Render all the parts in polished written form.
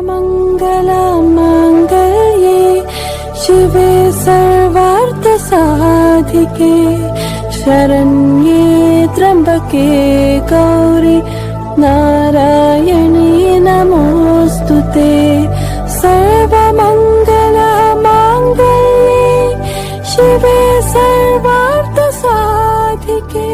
सर्वमङ्गलमाङ्गल्ये शिवे सर्वार्थसाधिके शरण्ये त्र्यम्बके गौरि नारायणी नमोऽस्तुते। सर्वमङ्गलमाङ्गल्ये शिवे सर्वार्थसाधिके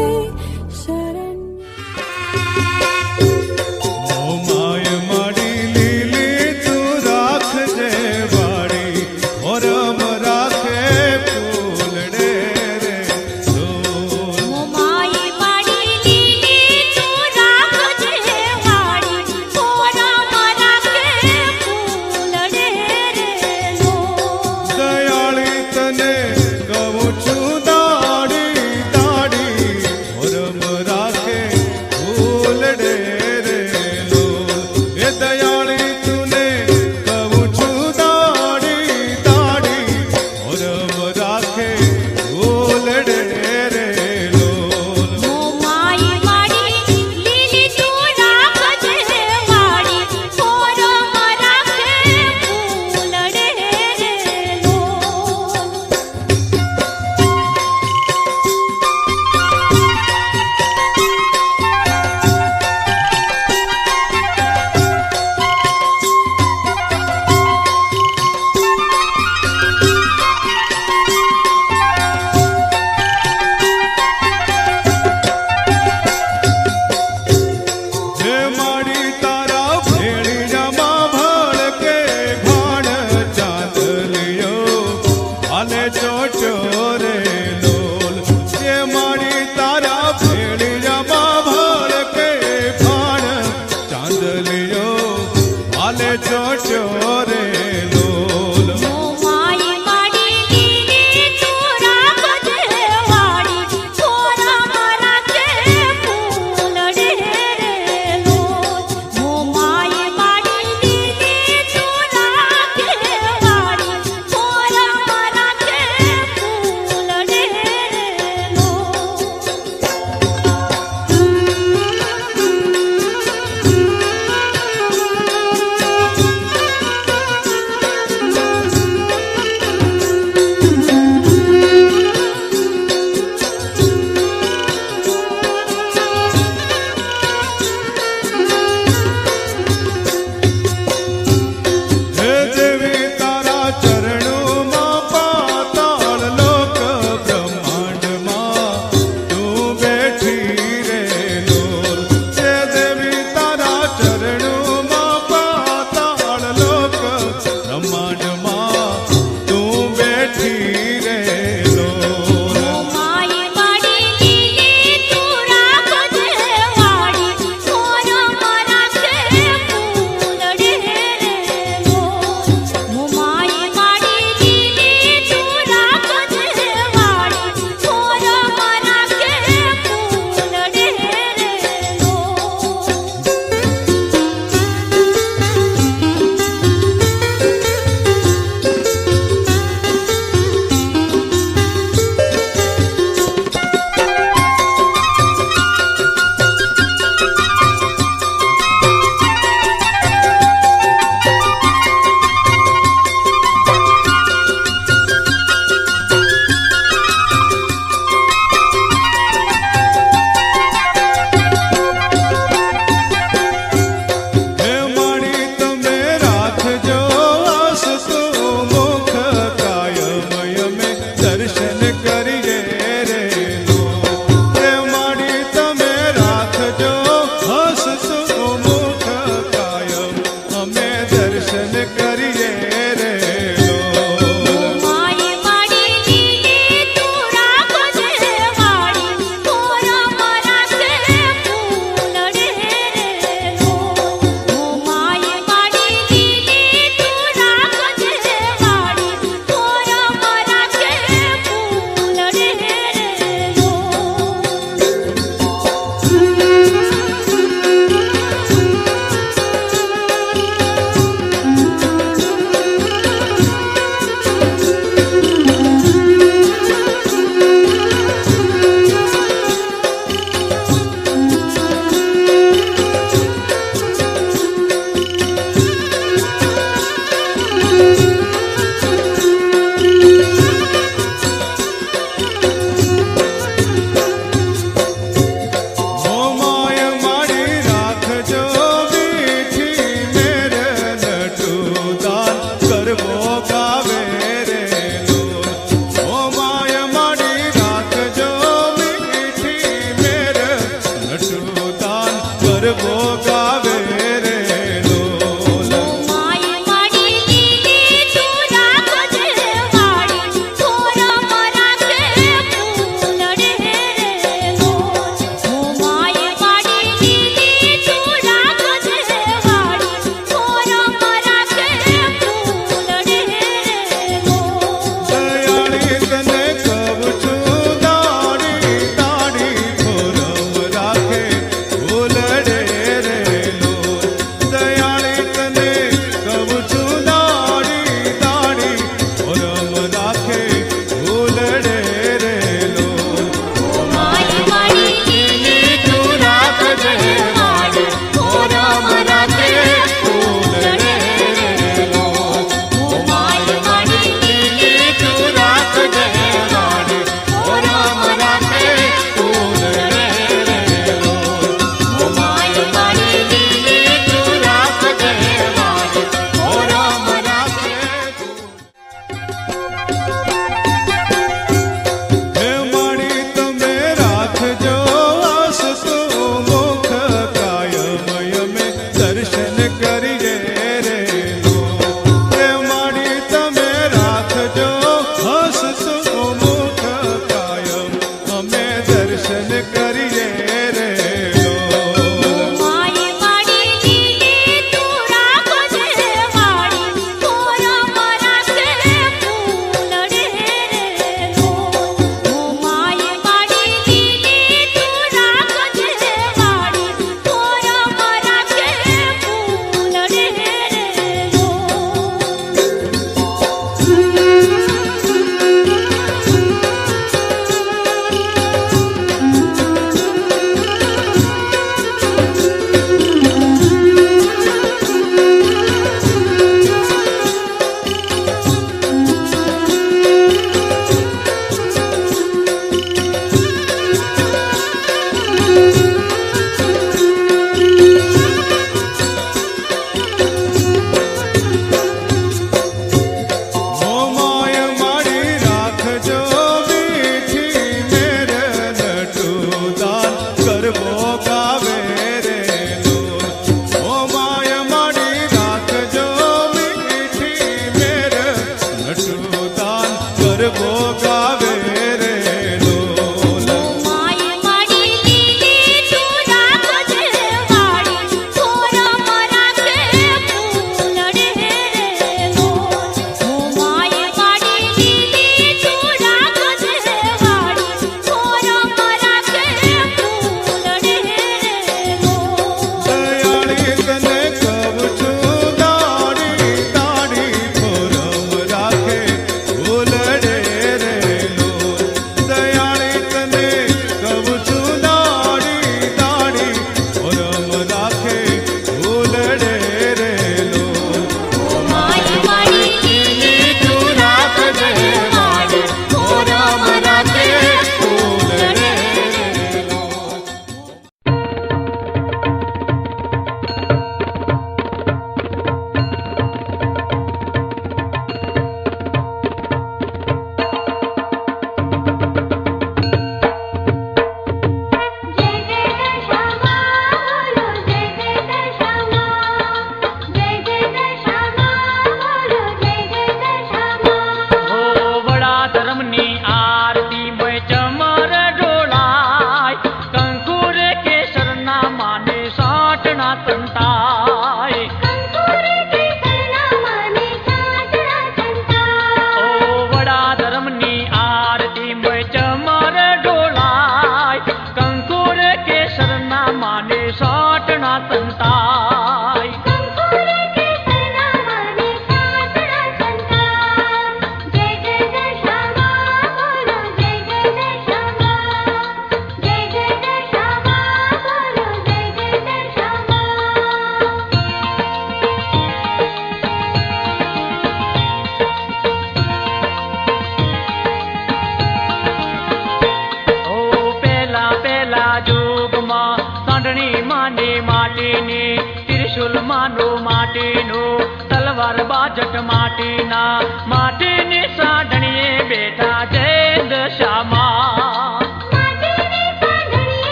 માટીનું તલવાર બાજટ માટીના માટીની સાઢણીએ બેઠા જય દશામાં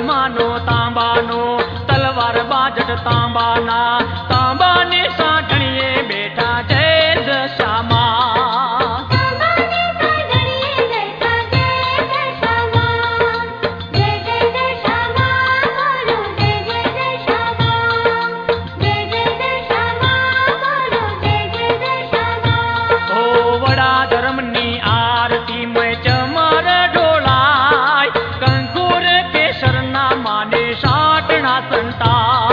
માનો તાંબાનો તલવાર બાજટ તાંબાના તાંબાની સાઢણીએ બેઠા જય દશામાં ઓ વડા ધર્મની આરતી મય ચમર ઢોળાય કંકુર કેસરના માને સાટણા સંતાય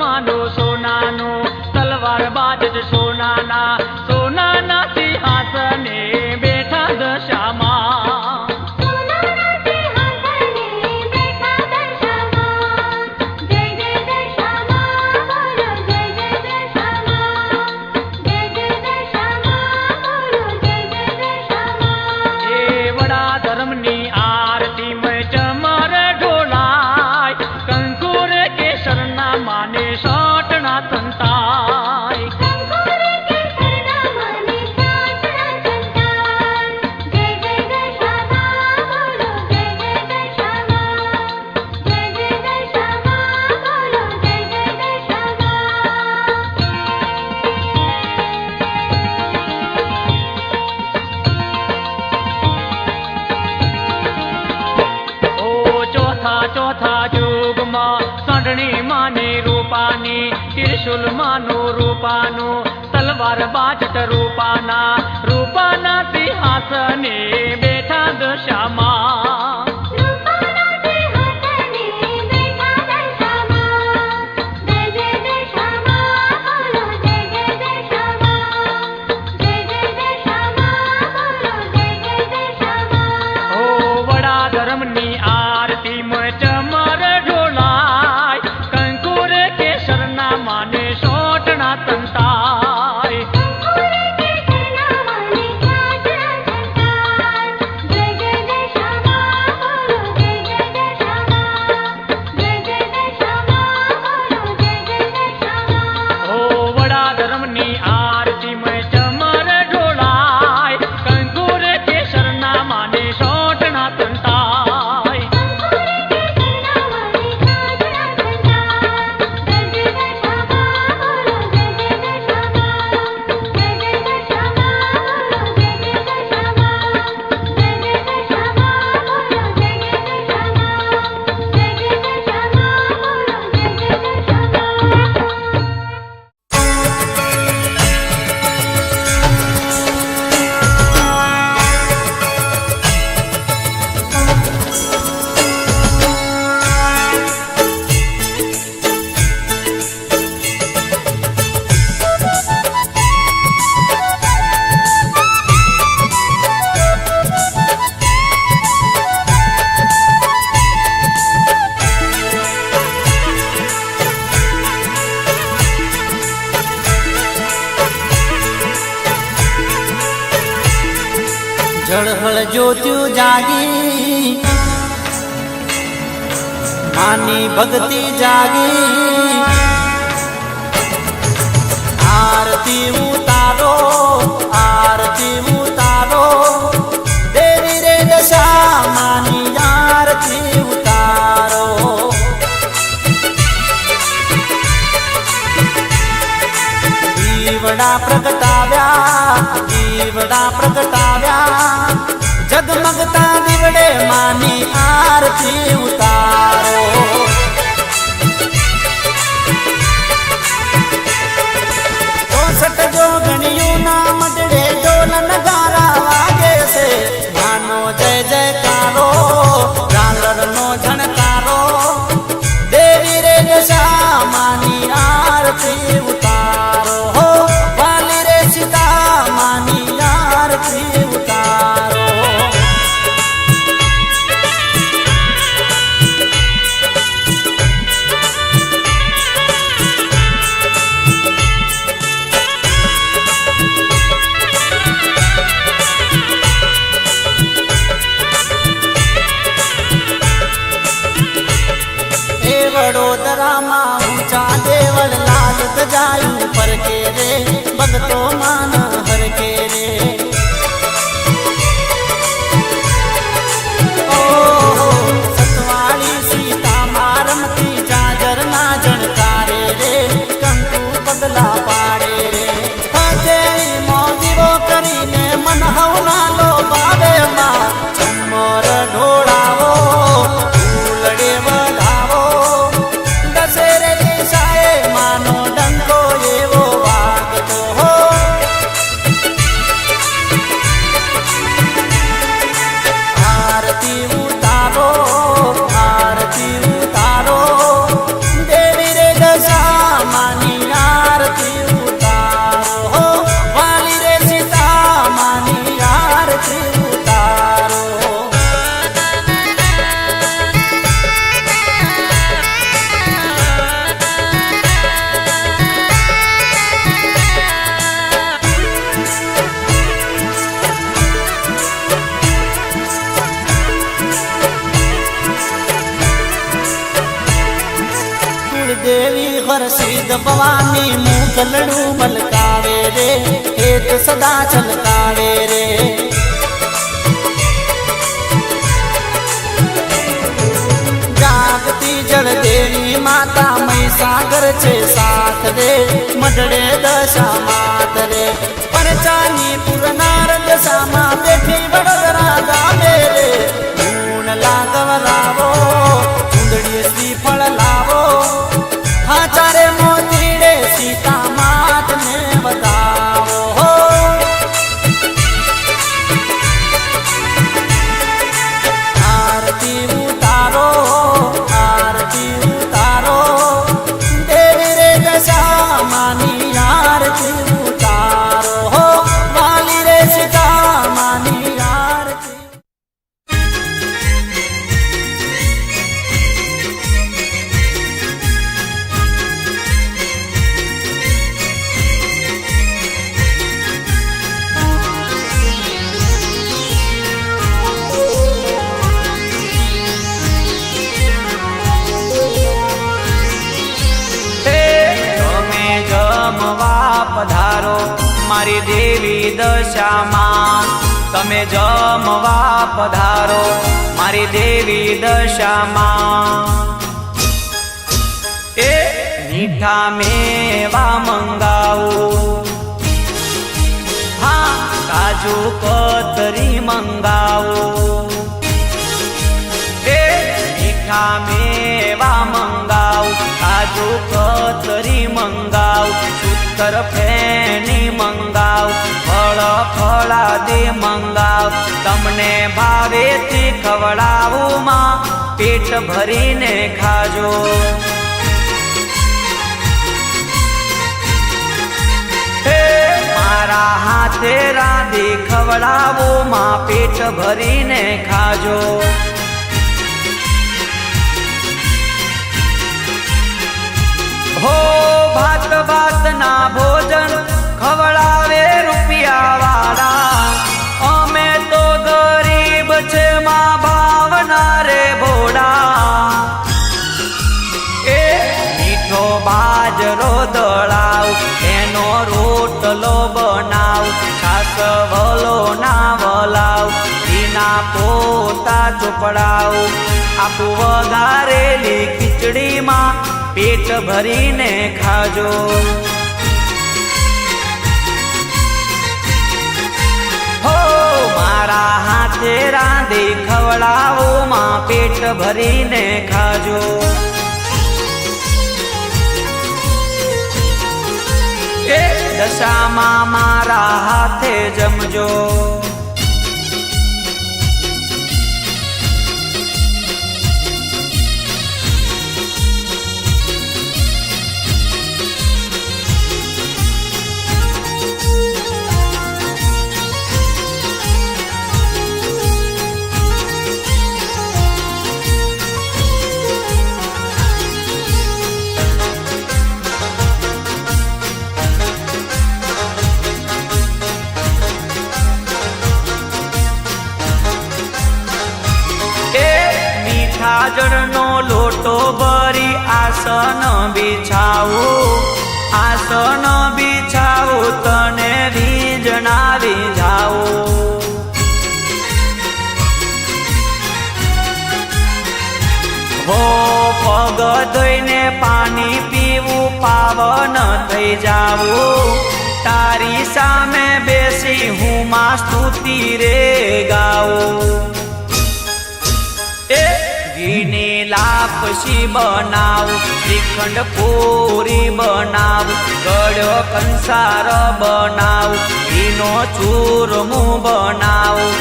માનો સોનાનો તલવાર બાજટ સોનાના સોનાના સિંહાસને બેઠા દશામાં એ વડા ધર્મની આરતી મય ચમર ઢોલાય કંકુર કેસરના માને સાટણા સંતાય ચોથા યુગમાં સાંઢણી માને રૂપાની ત્રિશુલ માનો રૂપાનો તલવાર બાજટ રૂપાના સિંહાસને બેઠા દશામાં ઓ વડા ધર્મની આરતી મય ચમર ઢોલાય કંકુર કેસરના માને સોટણા સંતાય ઓ વડા ધર્મની આરતી મય ચમર ઢોલાય કંકુર કેસરના માને સોટણા સંતાય ઝળહળ જ્યોત્યુ જાગી માની ભક્તિ જાગી આરતી ઉતારો આરતી ઉતારો દેવી રે દશા માની આરતી ઉતારો દીવડા પ્રગટાવ્યા જગમગતા દીવડે માની આરતી ઉતારો 64 જોગણીઓના મડડે ઢોલ નગારા વાગે છે માનો જય જયકારો ઝાલરનો ઝણકારો દેવી રે દશા માની આરતી ઉતારો હો વાલી રે સીતા માની આરતી ઉતારો વડોદરામાં ઊંચા દેવળ લાલ ધજાયું ફરકે રે ભગતો માન હરકે રે સતવાળી સીતા મારમતી જાજર ના જણકારે રે કંકુ પગલા પાડે રે હજે મોજીવો કરીને મન હવના લો બાવે માં ચમર ઢોળાવો ફૂલડે વધાવો દશેરે દિશાએ માનો ડંકો એવો વાગતો હો આરતી ઉતારો દેવી રે દશા માની આરતી ઉતારો હો વાલી રે સીતા માની આરતી ઉતારો દેવી હરસિદ્ધ ભવાની મુગલડું મલકાવે રે હેત સદા છલકાવે રે જાગતી જળ દેવી માતા મહીસાગર છે સાથ રે મઢડે દશા માત રે પરચાની પુરનાર દશામાં બેઠી વડોદરા ગામે રે ગુણ લાગવરાવો ચુંદડી શ્રીફળ લાવો હાચારે મોતીડે સીતા માત ને બતાવો હો આરતી ઉતારો દેવી રે દશા માની આરતી ઉતારો હો વાલી રે સીતા માની આરતી પધારો મારી દેવી દશામાં તમે જમવા પધારો મારી દેવી દશામાં એ મીઠા મેવા મંગાવો હા કાજુ કતરી મંગાવો એ મીઠા મેવા મંગાવો કાજુ કતરી મંગાવો સૂતર ફેની મંગાવ ફળા દે મંગાવ તમને ભાવેથી ખવડાવું માં પેટ ભરીને ખાજો હે મારા હાથે રાંધી ખવડાવો માં પેટ ભરીને ખાજો હો ભાત ના ભોજન ખવડાવે રૂપિયા વાળા અમે તો ગરીબ છે માં ભાવના રે ભોળા વલો ના વલાવ એના પોતા ચોપડાવ આપું વઘારેલી ખીચડીમાં પેટ ભરીને ખાજો. હો મારા હાથે રાંધી ખવડાવો માં પેટ ભરીને ખાજો. એ દશામાં મારા હાથે જમજો. ખાજરનો લોટો ભરી આસન બિછાવું આસન બિછાવું તને વીજણાવી જાવું. હો પગ ધોઈને પાણી પીવું પાવન થઈ જાવું. તારી સામે બેસી હું માં સ્તુતિ રે ગાવું. ઘીની લાપસી બનાવું શ્રીખંડ પૂરી બનાવું ગળ્યો કંસાર બનાવું ઘીનો ચૂરમું બનાવું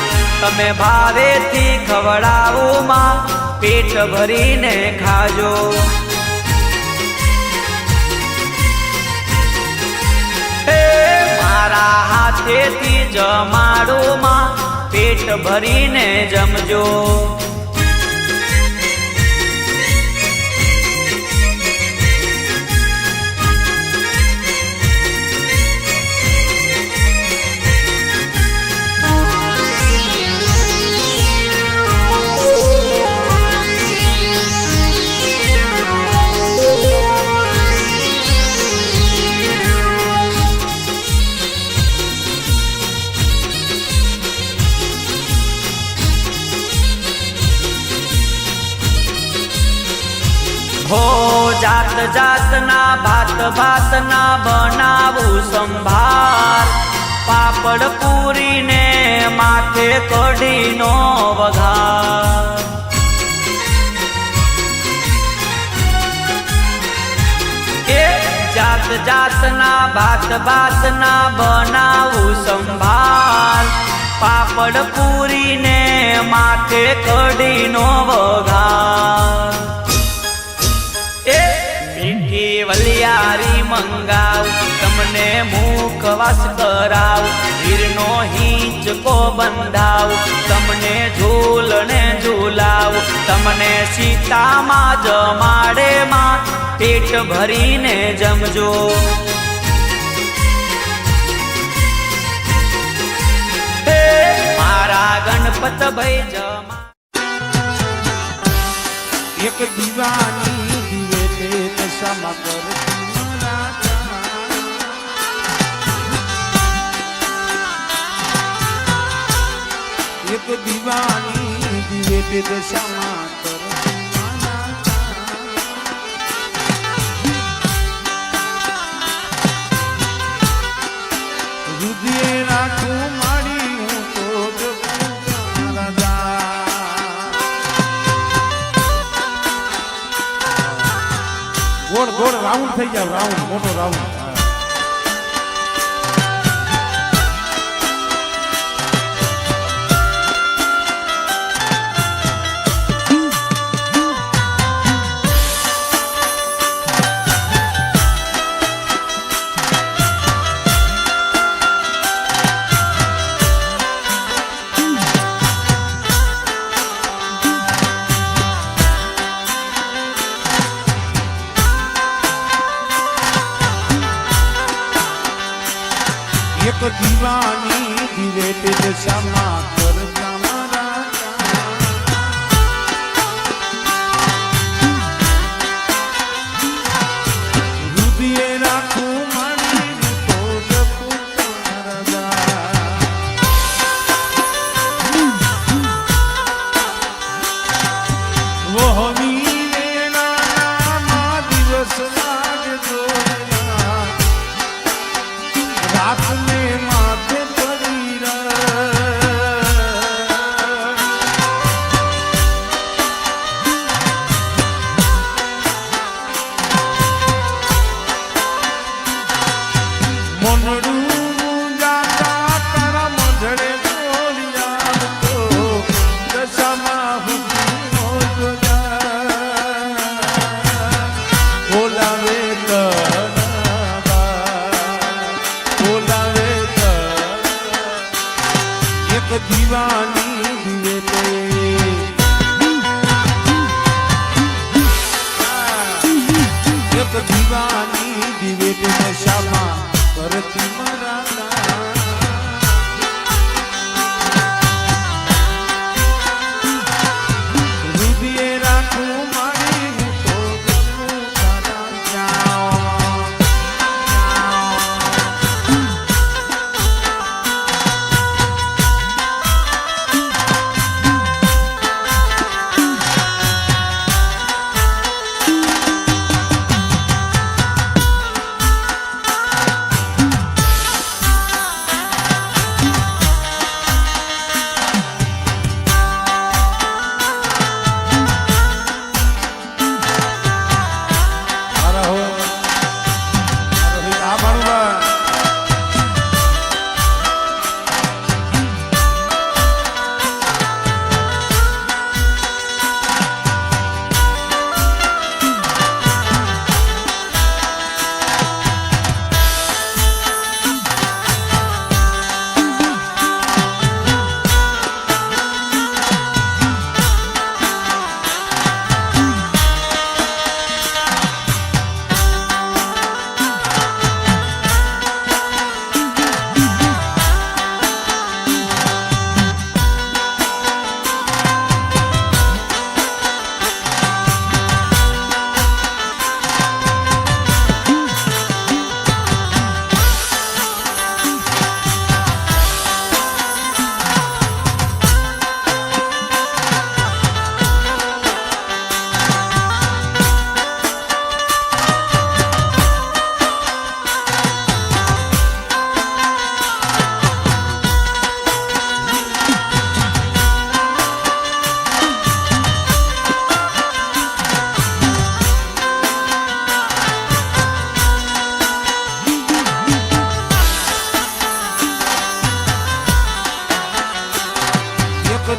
તમે ભાવેથી ખવડાવું માં પેટ ભરીને ખાજો. હે મારા હાથેથી જમાડું માં પેટ ભરીને જમજો. હો જાત જાતના ભાતના બનાવું સંભાર પાપડ પૂરીને માથે કઢીનો વઘાર. એ જાત જાતના ભાતના બનાવું સંભાર પાપડ પૂરીને માથે કઢીનો વઘાર. મીઠી વલિયારી મંગાવ તમને મુખવાસ કરાવ હીરનો હિંચકો બંધાવ તમને ઝૂલને ઝૂલાવ તમને સીતામાં જમાડે માં પેટ ભરીને જમજો. હે મારા ગણપત ભાઈ જમા. એક દીવાની દશામાં એક દીવાની દિવે દશામાં હૃદય રાખું મારી હું તો ગોળ ગોળ રાઉન્ડ થઈ જાવ રાઉન્ડ મોટો રાઉન્ડ. એક દીવાની દિવે દશામાં કરતા મારા હૃદય રાખું મારી તો દીવાની દિવેટ નશામાં કરતી મારા હૃદયે રાખું મારી હું તો જમું તારા ત્યાં.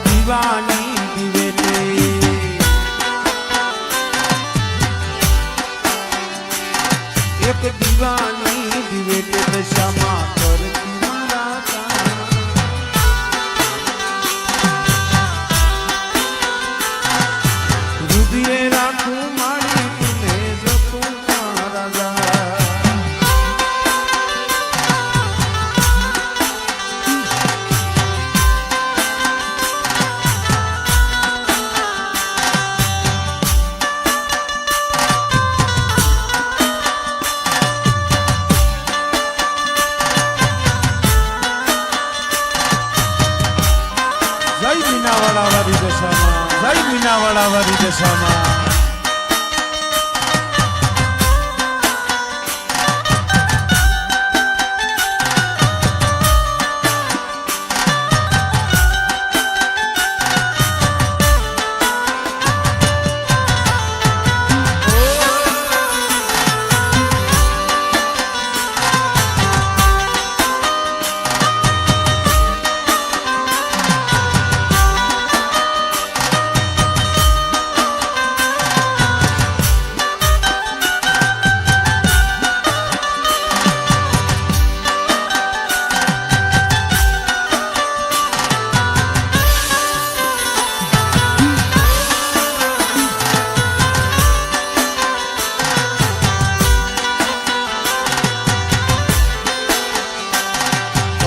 દીવાની દિવેટે એક દીવાની દિવેટે દશામાં કરતી મારા ત્યાં. હૃદયે રાખું મારી તુને જતું મારા જા. જય મીનાવાળાવાળી દશામાં, જય મીનાવાળાવાળી દશામાં.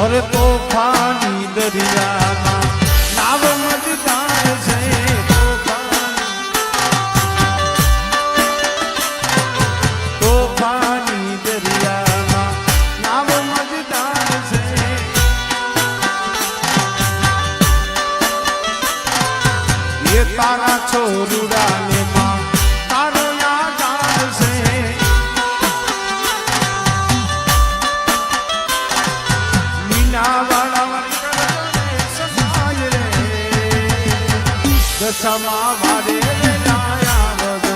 અરે તોફાની દરિયામાં નાવ મજદાર છે. તોફાની દરિયામાં નાવ મજદાર છે. એ તારા છોરુડાને માં તારો યાદ છે. દશામાં વારે લાયા બધો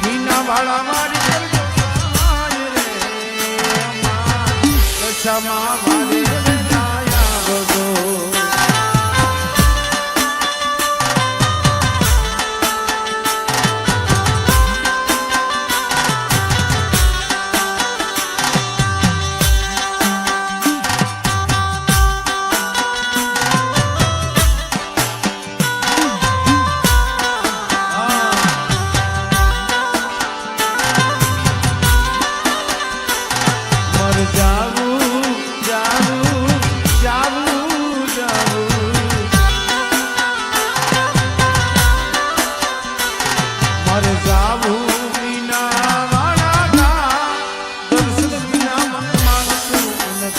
મીનાવાળા મારી દશામાં વારે લાયા બધો.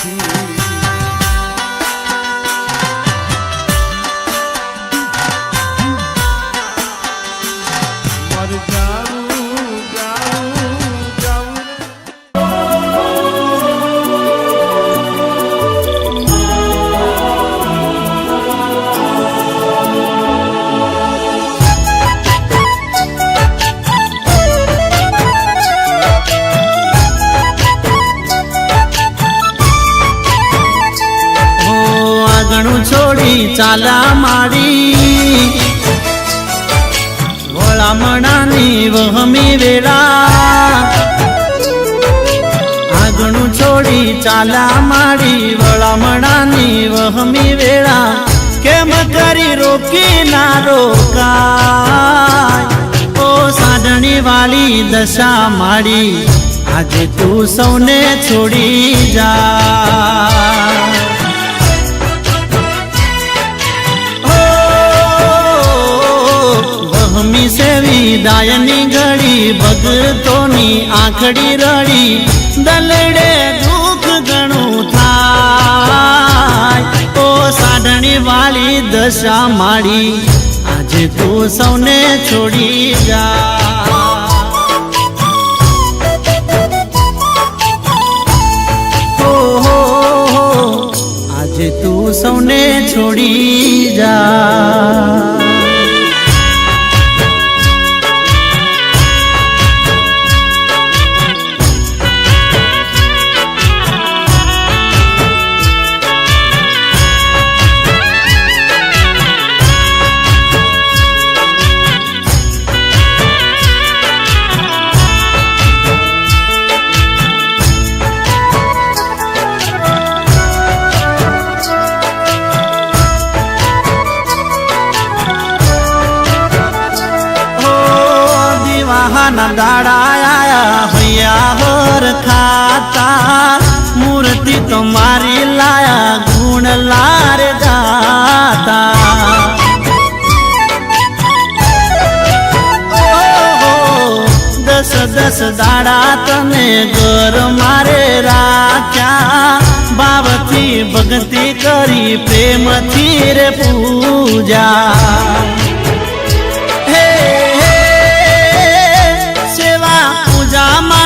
નથી મારે જાવું જાવું જાવું આંગણું છોડી ચાલા માડી વળામણાની વહમી વેળા આંગણું છોડી ચાલા માડી વળામણાની વહમી વેળા કેમ કરી રોકી ના રોકાય ઓ સાંઢણી વાળી દશા માડી આજે તું સૌને છોડી જા વહમી સેવી દાયની ઘડી ભગતોની આંખડી રડી દલડે દુઃખ ઘણું થાય ઓ સાંઢણી વાળી દશા માડી આજે તું સૌને છોડી જા આજે તું સૌને છોડી જા ના દાડાયા હૈયા હોર ખાતા મૂર્તિ તો મારી લાયા ગુણ લારે ગાતા દસ દસ દાડા તને ઘર મારે રાખ્યા ભાવથી ભક્તિ કરી પ્રેમથી રે પૂજા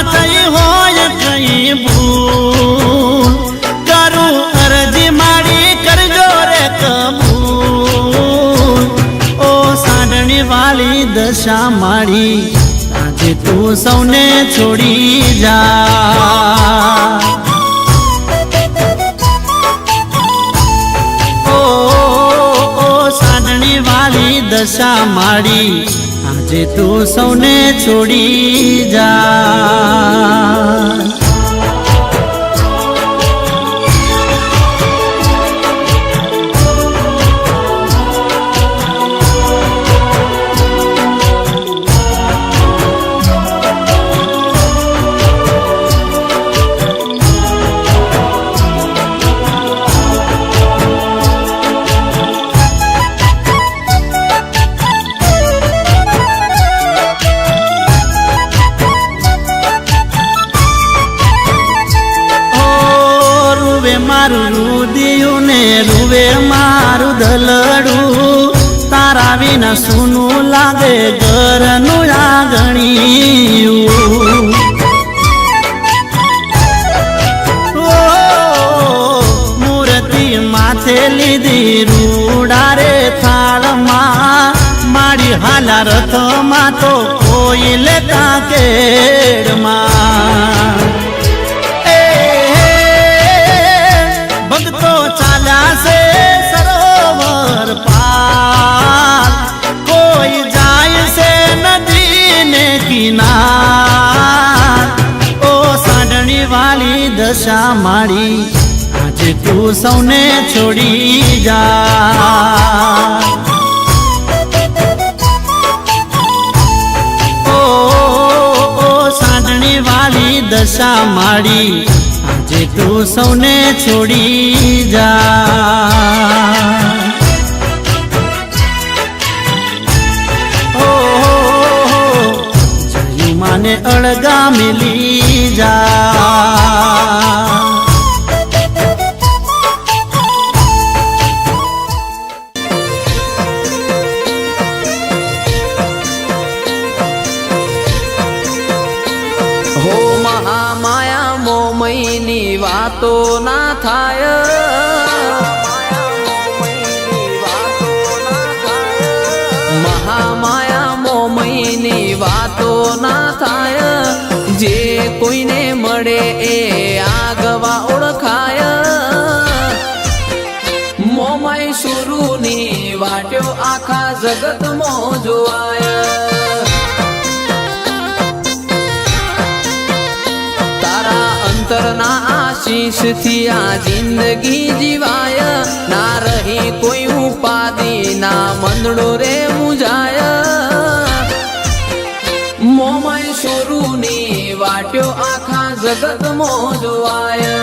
થઈ હોય કઈ ભૂલ કરું અરજી માડી કરજો રે કબૂલ ઓ સાંઢણી વાળી દશા માડી આજે તું સૌને છોડી જા ઓ સાંઢણી વાળી દશા માડી આજે તું સૌને છોડી જા મારું રુદિયું ને રૂવે મારું દલડું તારા વિના સૂનું લાગે ઘરનું આંગણિયું મૂર્તિ માથે લીધી રૂડા રે થાળમાં માડી હાલા રથમાં તો કોઈ લેતા કેડમાં ભક્તો ચાલ્યા છે સરોવર પાર કોઈ જાય છે નદી ને કિનાર ઓ સાંઢણી વાળી દશા માડી આજે તું સૌને છોડી જા ઓ સાંઢણી વાળી દશા માડી આજે તું સૌને છોડી જા જયું માને અળગા મિલી જા વાતો ના થાય, મહામાયા મોમયની વાતો ના થાય, જે કોઈને મળે એ આગવા ઓળખાય. મોમય સુરુની વાટ્યો આખા જગતમાં જોવાય. તારા અંતરના આશીષ થી આ જિંદગી જીવાય, ના રહી કોઈ ઉપાધિ ના મંદડો રે મુજાય. મોમય સુરુની વાટ્યો આખા જગતમાં જોવાય.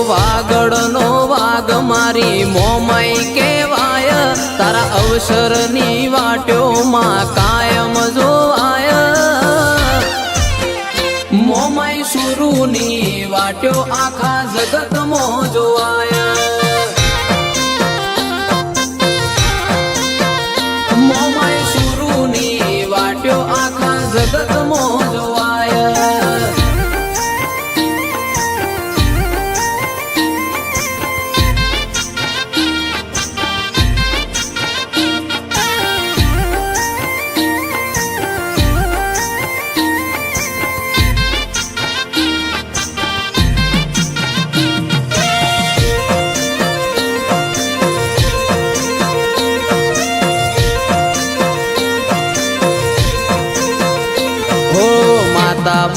વાગડનો વાગ મારી મોમય કેવાય, તારા અવસરની વાટ્યોમાં કાયમ જોવાય. મોમય સુરુની વાટ્યો આખા જગતમાં જોવાય. મોમય સુરુની વાટ્યો આખા જગતમાં જોવાય.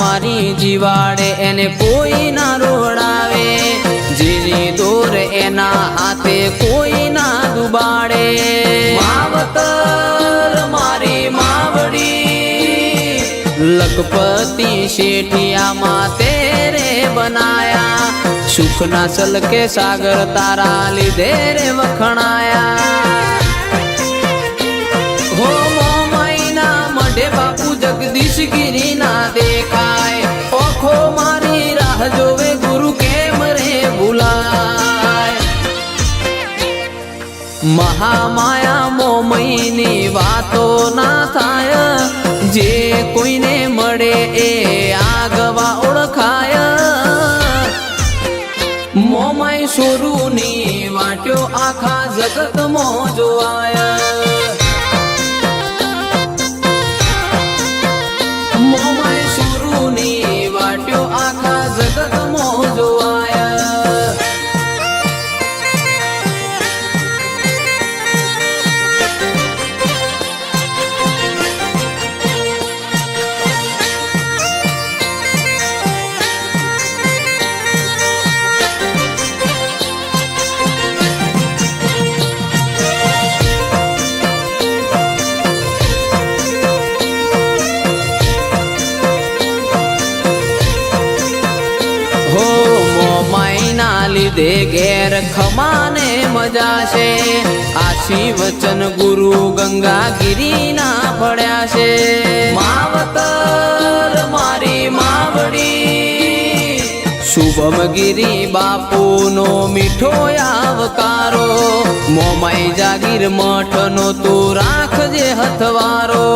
મારી જીવાડે એને કોઈ ના રોડાવે, જેની દોર એના હાથે કોઈ ના દુબાડે. માવતર મારી માવડી લખપતિ શેઠિયામાં તેરે બનાયા, સુખના સલકે સાગર તારા લીધે રે વખણાયા. હો મોમયના મઢે બાપુ જગદીશ ગીરી ના દેખાય, ઓખો મારી રાહ જોવે ગુરુ કેમ રે ભૂલાય. મહામાયા મોમયની વાતો ના થાય, જે કોઈને મળે એ આગવા ઓળખાય. મોમય સુરુની વાટ્યો આખા જગતમાં જોવાય. મોમય સુરુની વાટ્યો આખા જગતમાં જોવાય. લીધે ઘેર ખમાને મજા છે, આશી વચન ગુરુ ગંગાગીરી ના પડ્યા છે. માવતર મારી માવડી શુભમગીરી બાપુનો મીઠો આવકારો, મોમય જાગીર મઠનો તું રાખજે હથવારો.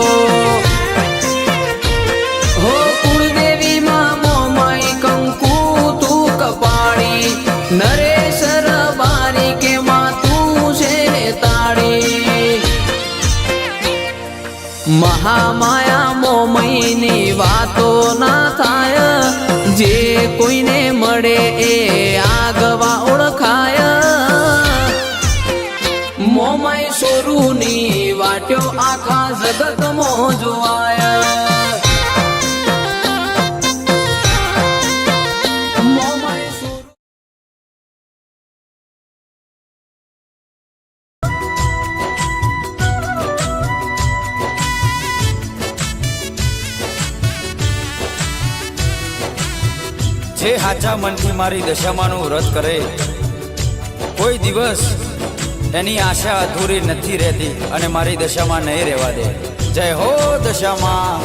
હો કુળદેવી માં મોમય કંકુ તું કપાળી, નરેશ બારી કે માં તું છે તાળી. મહામાયા મોમયની વાતો ના થાય, જે કોઈને મળે એ આગવા ઓળખાય. મોમય સુરુની વાટ્યો આખા જગતમાં જોવાય. જે હાચા મનથી મારી દશામાનું વ્રત કરે, કોઈ દિવસ એની આશા અધૂરી નથી રહેતી અને મારી દશામાં નહીં રહેવા દે. જય હો દશામાં.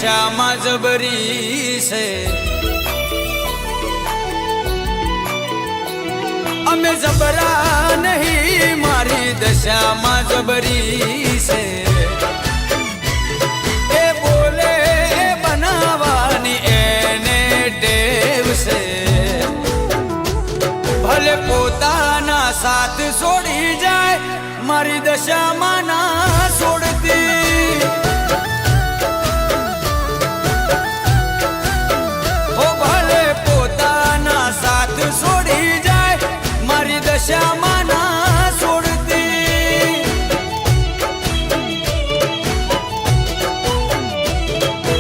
દશામાં જબરી છે અમે જબરા નહીં મારી દશામાં જબરી છે એ બોલે બનાવાની એને ટેવ છે ભલે પોતાના સાથ છોડી જાય મારી દશામાં ના છોડતી ઓ ભલે પોતાના સાથ છોડી જાય મારી દશામાં ના છોડતી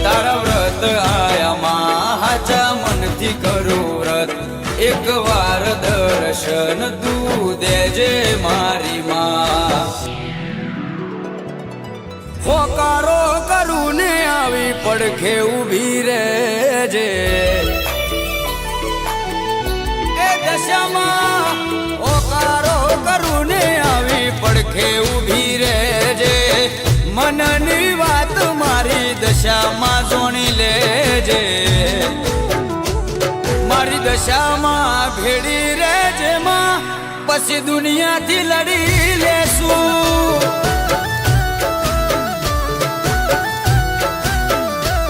તારા વ્રત આયામાં હાચા મનથી કરું વ્રત એક વાર દર્શન તું દેજે મારી માં હોકારો કરું ને આવી પડખે ઊભી રહેજે એ દશામાં હોકારો કરું ને આવી પડખે ઊભી રહેજે મનની વાત મારી દશામાં જોણી લેજે મારી દશામાં ભેડી રહેજે માં પછી દુનિયાથી લડી લેશું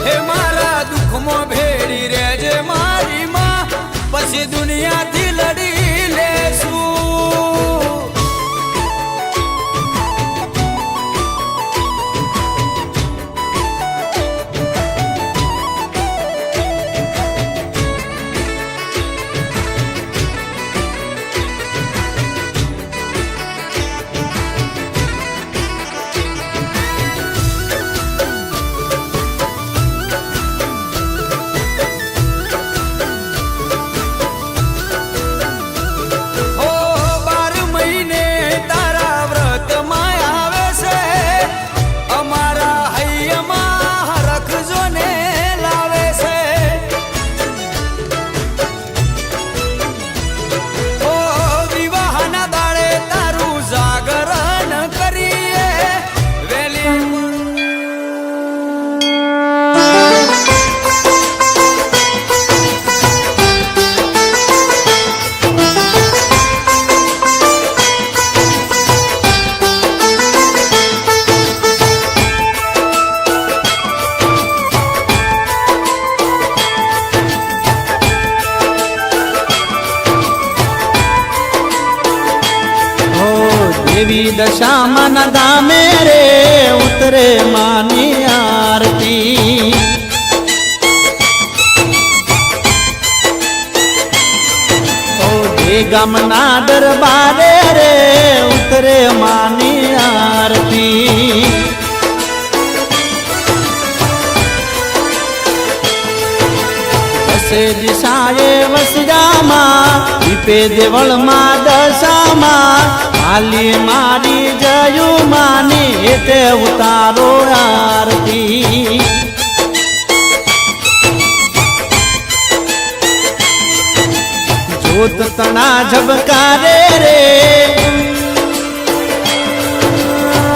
હે મારા દુઃખમાં ભેડી રહેજે મારી માં પછી દુનિયાથી લડી લેશું દેવી દશામાં ધામે રે ઉતરે માની આરતી ઓ દે ગામના દરબારે રે ઉતરે માની આરતી વસે દિશાએ વસજામાં દીપે દેવળમાં દશામાં હાલી મારી જયું માની એટલે ઉતારો આરતી જોત તણા ઝબકારે રે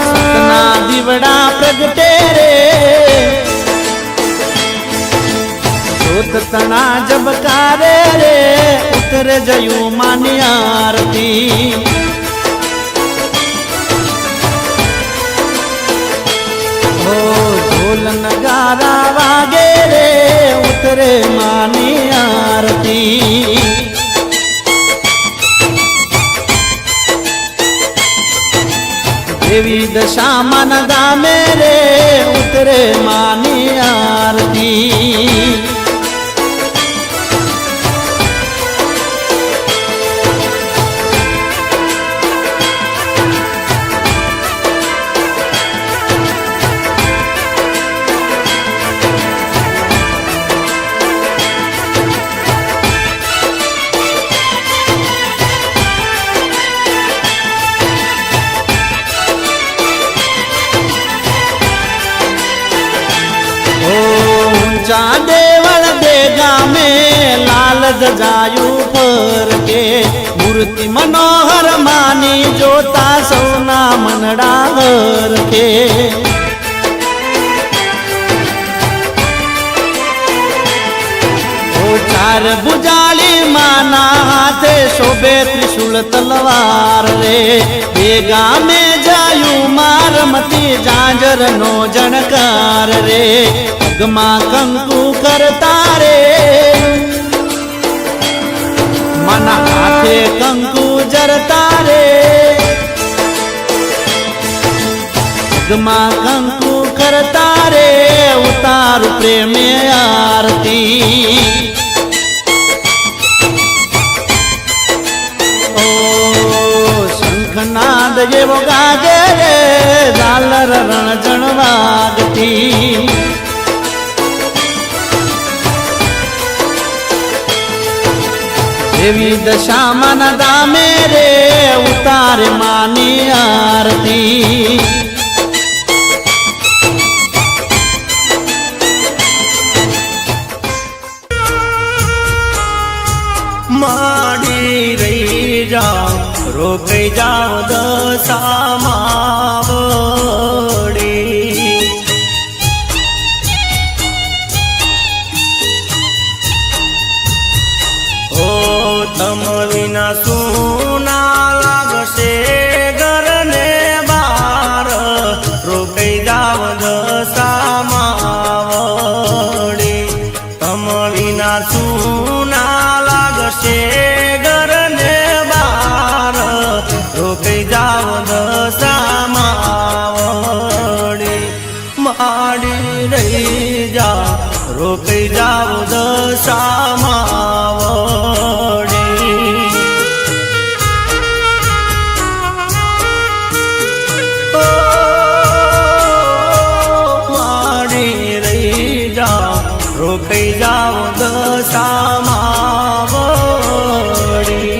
સતના દીવડા પ્રગટે રે જોત તણા ઝબકારે રે ઉતરે જયું માની આરતી ઢોલ નગારા વાગે રે ઉતરે માની આરતી દેવી દશામાં ગામે રે ઉતરે માની આરતી દેવળ દે ગામે લાલ જજાયું પર કે મૂર્તિ મનોહર માની જોતા સૌના મનડા હર કે ચાર ભુજાળી માના હાથે શોભે ત્રિશુલ તલવાર રે બે ગામે જાયું મારમતી ઝાંઝર નો જણકાર રે પગમાં કંકુ કરતા રે માના હાથે કંકુ જરતા રે પગમાં કંકુ કરતા રે ઉતારું પ્રેમે આરતી શંખનાદ જેવો ગાજે રે ઝાલર રણજણ વાગતી એવી દશામાં દામે રે ઉતારે માની આરતી માડી રહી જાઓ રોકાઈ જાઓ દશામાં વળી ઓ તમ વિના સુના લાગશે ઘરને બાર રોકાઈ જાઓ દશામાં વળી તમ વિના સુના લાગશે ઘરને બાર રોકાઈ જાઓ દશામાં વળી માડી રહી જાઓ રોકાઈ જાઓ દશામાં વળી ઓ માડી રહી જાઓ રોકાઈ જાઓ દશામાં વળી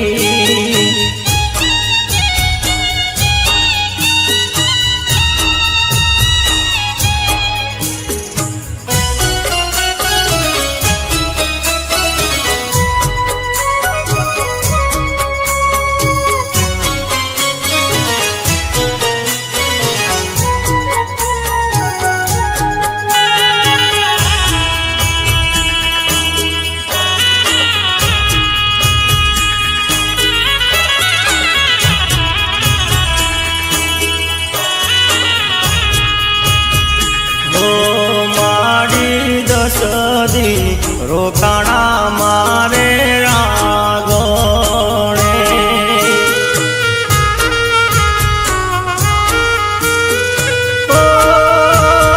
સદી રોકાણા મારે રાગોણે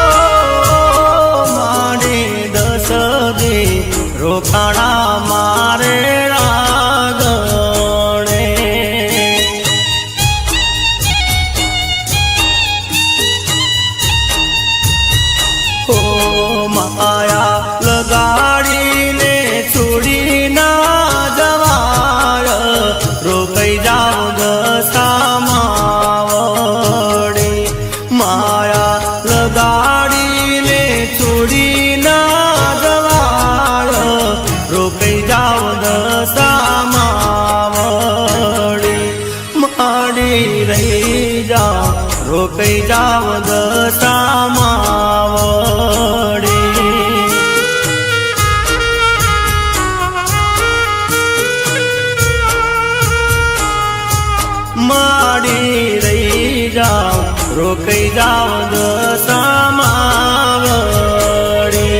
ઓ મારી દસદી રોકાણા મારે રાગોણે ઓ માયા લગાડીને છોડી ના જવાળ રોકાઈ જાઓ દશામાં વળી માયા લગાડીને છોડી ના જવાળ રોકાઈ જાઓ દશામાં વળી માડી રહી જાઓ રોકાઈ જાઓ દશામાં વળી માડી રહી જાઓ રોકાઈ જાઓ દશામાં વળી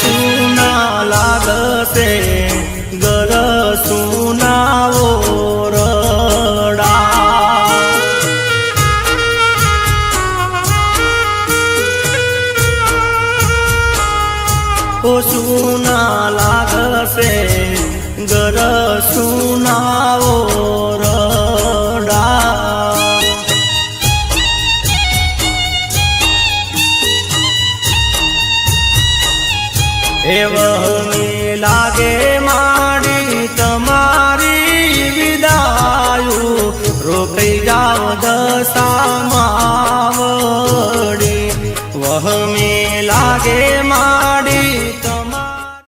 સુના લાગશે ગર સુનાવો રડા ઓ સુના લાગશે ગર સુનાવો રડા હે વહમે લાગે માડી તમારી વિદાયું રોકાઈ જાવ દશામાં વડે વહમે લાગે માડી